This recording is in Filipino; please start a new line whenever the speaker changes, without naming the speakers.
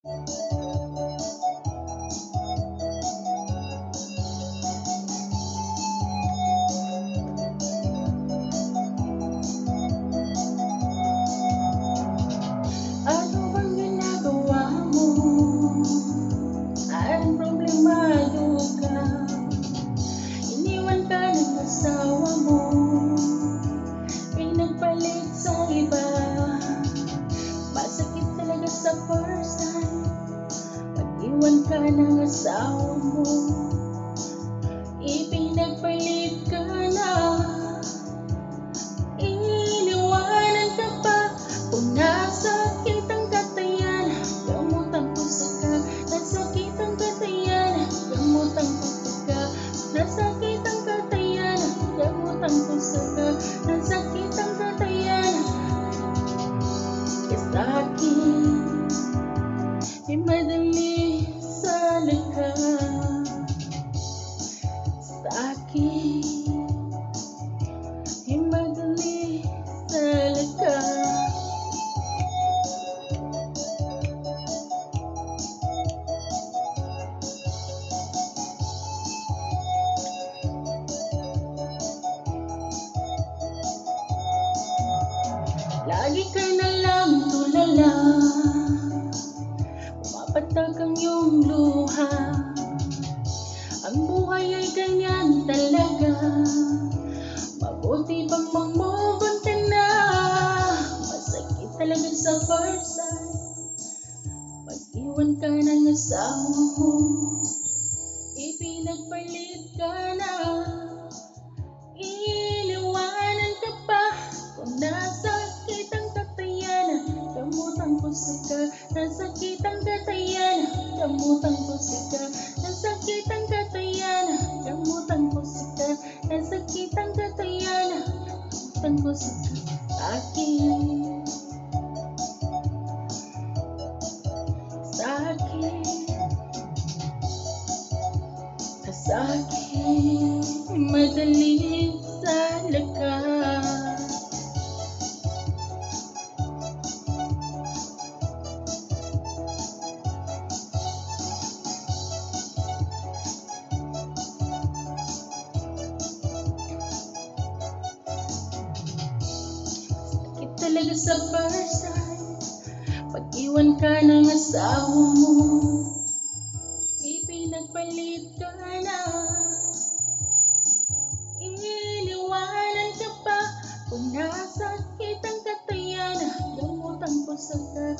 Ano bang ginagawa mo? Anong problemado ka? Iniwan ka ng asawa mo, pinagpalit sa iba. Masakit talaga sa first time, pag-iwan ka ng asawa mo, ipinagpalit ka na. Iniwanan ka pa, kung nasakit ang katayan, gamutan ko saka. Nasakit ang katayan, gamutan ko saka. Nasakit ang katayan, gamutan ko saka. Nasakit ang katayan, sa'kin ay madali sa likha. Sa'kin ay madali sa likha. Lagi ka na lang tulala, pumapatag ang iyong luha. Ang buhay ay ganyan talaga, mabuti pang mag-move on ka na. Masakit talaga sa first time, pag-iwan ka ng asawa mo, ipinagpalit ka na. Iniwanan ka pa, kung nasakit ang katayan, gamutan ko saka. Nasakit ang katayan, gamutan ko saka. Nasakit ang katayan, gamutan ko saka. Nasakit ang katayan, gamutan ko saka. Sa'kin, sa'kin, sa'kin, madali sa likha. Sakit talaga sa first time, pag-iwan ka ng asawa mo, ipinagpalit ka na. Iniwanan ka pa, kung nasakit ang katayan, gamutan ko saka.